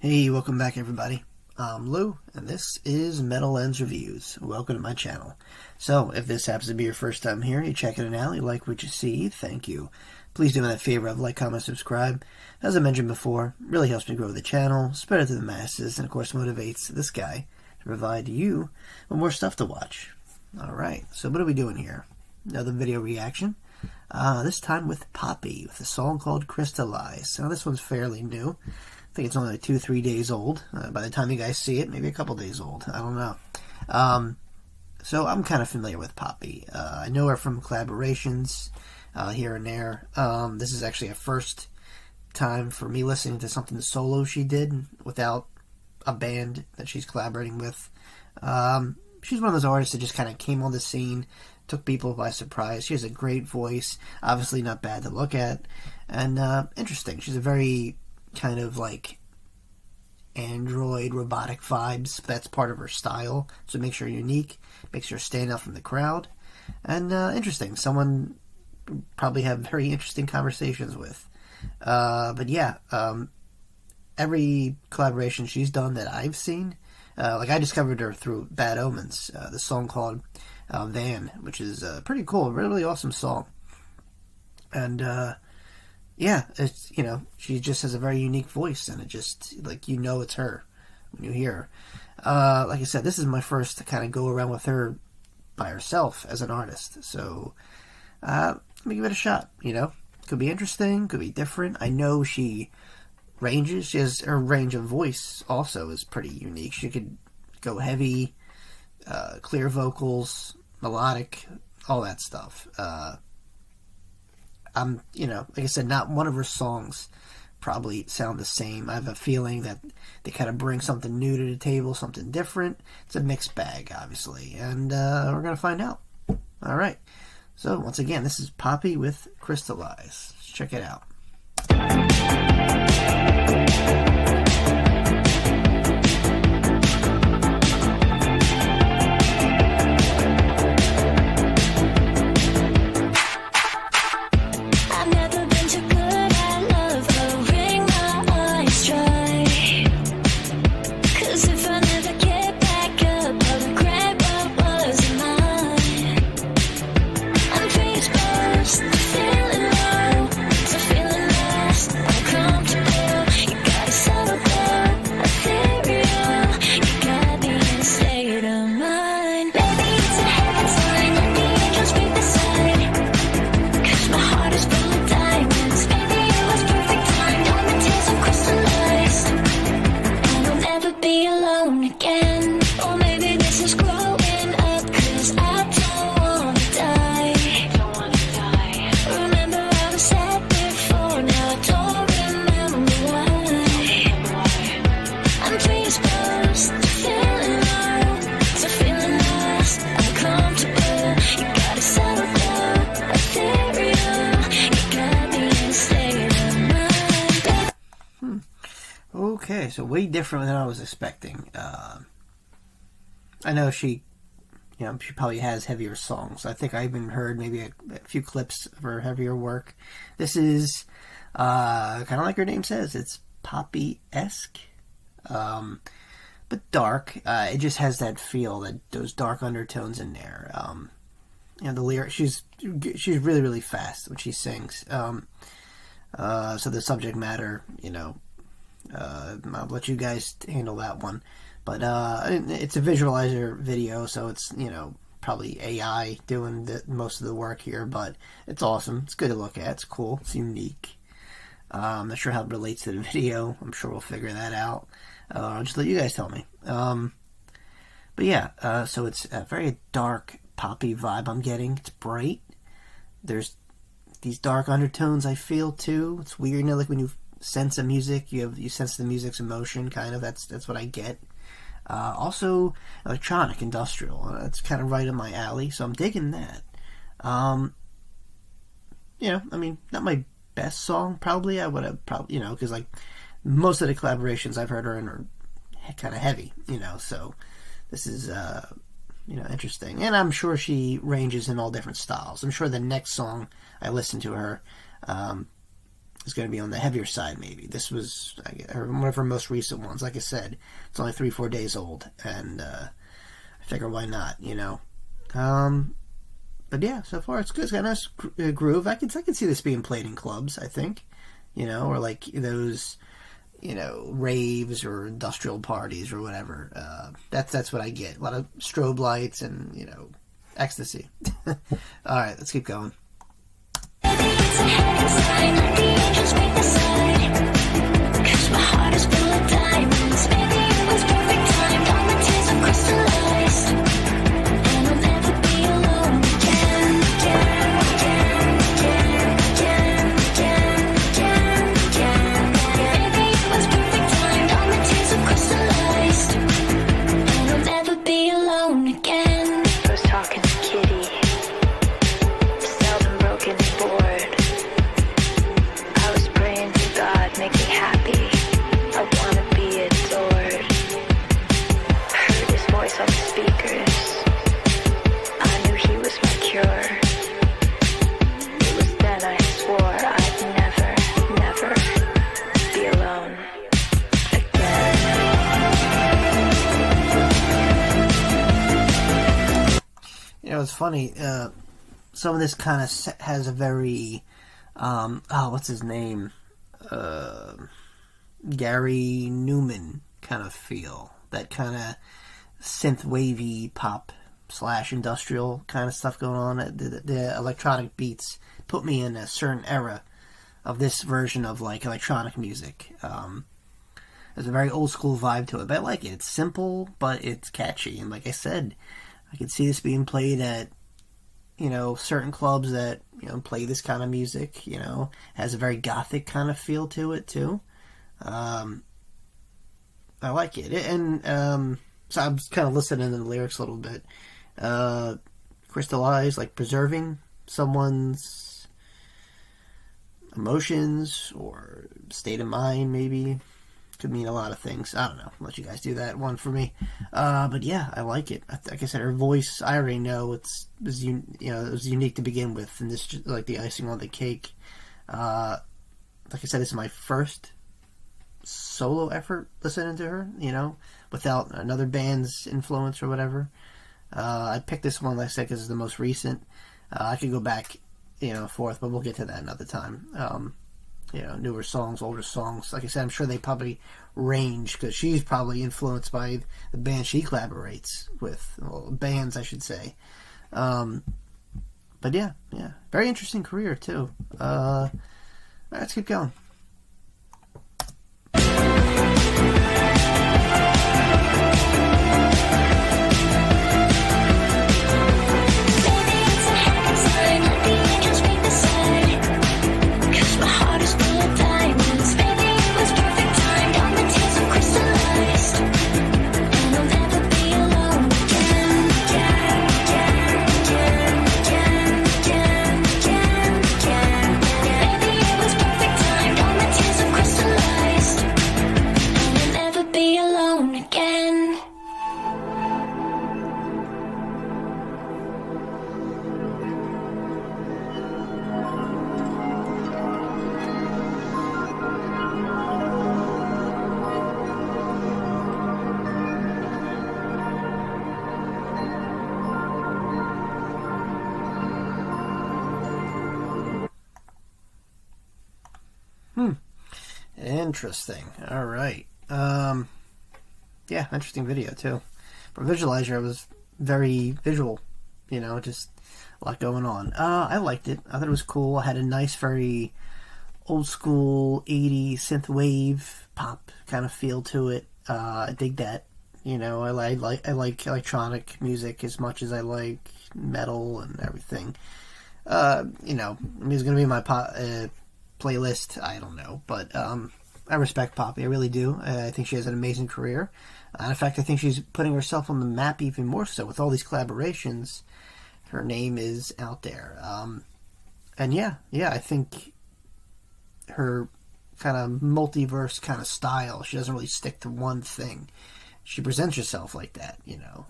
Hey, welcome back everybody. I'm Lou, and this is Metal Lens Reviews. Welcome to my channel. So, if this happens to be your first time here, you check it out, you like what you see, thank you. Please do me that favor of like, comment, subscribe. As I mentioned before, it really helps me grow the channel, spread it to the masses, and of course motivates this guy to provide you with more stuff to watch. Alright, so what are we doing here? Another video reaction. This time with Poppy, with a song called Crystallized. Now this one's fairly new. I think it's only like 2-3 days old. By the time you guys see it, maybe a couple days old. I don't know. So I'm kind of familiar with Poppy. I know her from collaborations here and there. This is actually a first time for me listening to something solo she did without a band that she's collaborating with. She's one of those artists that just kind of came on the scene, took people by surprise. She has a great voice, obviously not bad to look at, and interesting. She's a very kind of like android robotic vibes. That's part of her style, so it makes her unique, makes her stand out from the crowd, and interesting. Someone probably have very interesting conversations with. But yeah, every collaboration she's done that I've seen, like I discovered her through Bad Omens, the song called Van, which is pretty cool, really awesome song. And yeah, it's, you know, she just has a very unique voice, and it just, like, you know it's her when you hear her. Like I said, this is my first to kind of go around with her by herself as an artist, so let me give it a shot, you know. Could be interesting, could be different. I know she has, her range of voice also is pretty unique. She could go heavy, clear vocals, melodic, all that stuff. You know, like I said, not one of her songs probably sound the same. I have a feeling that they kind of bring something new to the table, something different. It's a mixed bag, obviously, and we're going to find out. Alright, so once again, this is Poppy with Crystallize. Let's check it out. Okay, so way different than I was expecting. I know she probably has heavier songs. I think I even heard maybe a few clips of her heavier work. This is kind of like her name says. It's Poppy-esque, but dark. It just has that feel, those dark undertones in there. You know, the lyric. She's really, really fast when she sings. So the subject matter, you know. I'll let you guys handle that one, but it's a visualizer video, so it's, you know, probably AI doing most of the work here, but it's awesome. It's good to look at. It's cool. It's unique. I'm not sure how it relates to the video. I'm sure we'll figure that out. I'll just let you guys tell me. But yeah, so it's a very dark poppy vibe I'm getting. It's bright. There's these dark undertones I feel too. It's weird, you know, like when you sense the music, you sense the music's emotion, kind of. That's what I get. Also electronic, industrial. That's kind of right in my alley, so I'm digging that. You know, I mean, not my best song, probably. I would have probably, you know, because like most of the collaborations I've heard are kind of heavy, you know, so this is you know, interesting. And I'm sure she ranges in all different styles. I'm sure the next song I listen to her, is going to be on the heavier side, maybe. This was one of her most recent ones. Like I said, it's only 3-4 days old, and I figure why not, you know. But yeah, so far it's good. It's got a nice groove. I can see this being played in clubs, I think, you know, or like those, you know, raves or industrial parties or whatever. That's what I get. A lot of strobe lights and, you know, ecstasy. All right, let's keep going. It's funny, some of this kind of has a very, what's his name? Gary Newman kind of feel. That kind of synth wavy pop / industrial kind of stuff going on. The electronic beats put me in a certain era of this version of like electronic music. There's a very old school vibe to it, but I like it. It's simple, but it's catchy. And like I said, I could see this being played at, you know, certain clubs that, you know, play this kind of music, you know. Has a very gothic kind of feel to it, too. I like it. And so I'm kind of listening to the lyrics a little bit. Crystallized, like preserving someone's emotions or state of mind, maybe. Could mean a lot of things. I don't know. I'll let you guys do that one for me. But yeah, I like it. Like I said, her voice, I already know it was unique to begin with, and this just like the icing on the cake. Like I said, this is my first solo effort listening to her, you know, without another band's influence or whatever. I picked this one, like I said, because it's the most recent. I could go back, you know, forth, but we'll get to that another time. You know, newer songs, older songs. Like I said, I'm sure they probably range because she's probably influenced by the band she collaborates with. Well, bands, I should say. But yeah. Very interesting career, too. Let's keep going. Interesting. All right. Yeah, interesting video too. For Visualizer, it was very visual. You know, just a lot going on. I liked it. I thought it was cool. I had a nice, very old school 80s synth wave pop kind of feel to it. I dig that. You know, I like electronic music as much as I like metal and everything. You know, I mean, it's gonna be my playlist. I don't know, but I respect Poppy. I really do. I think she has an amazing career. In fact, I think she's putting herself on the map even more so with all these collaborations. Her name is out there. And yeah, I think her kind of multiverse kind of style, she doesn't really stick to one thing. She presents herself like that, you know.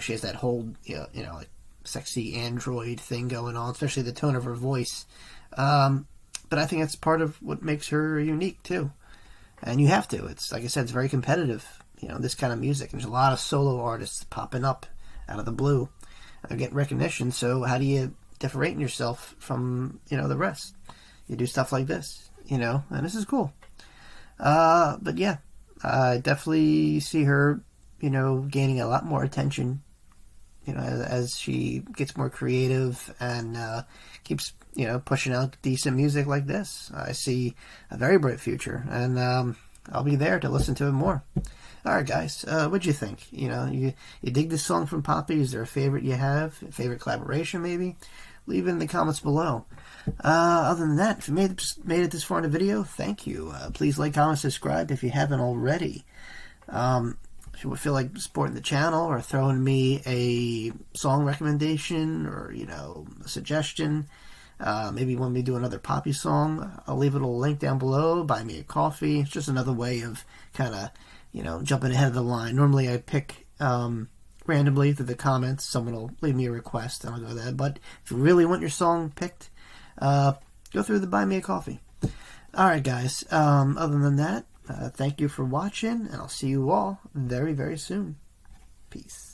She has that whole, like sexy android thing going on, especially the tone of her voice. But I think that's part of what makes her unique too. And you have to. It's like I said, it's very competitive. This kind of music. There's a lot of solo artists popping up out of the blue. They're getting recognition. So how do you differentiate yourself from the rest? You do stuff like this, and this is cool. But yeah, I definitely see her, gaining a lot more attention, as she gets more creative and keeps, pushing out decent music like this. I see a very bright future, and I'll be there to listen to it more. All right, guys, what'd you think? You dig this song from Poppy? Is there a favorite you have? A favorite collaboration, maybe? Leave it in the comments below. Other than that, if you made it this far in the video, thank you. Please like, comment, subscribe if you haven't already. If you would feel like supporting the channel or throwing me a song recommendation or, a suggestion, maybe you want me to do another Poppy song, I'll leave a little link down below. Buy me a coffee. It's just another way of kind of, jumping ahead of the line. Normally I pick randomly through the comments. Someone will leave me a request and I'll go there. But if you really want your song picked, go through the Buy Me a Coffee. Alright, guys. Other than that, thank you for watching, and I'll see you all very, very soon. Peace.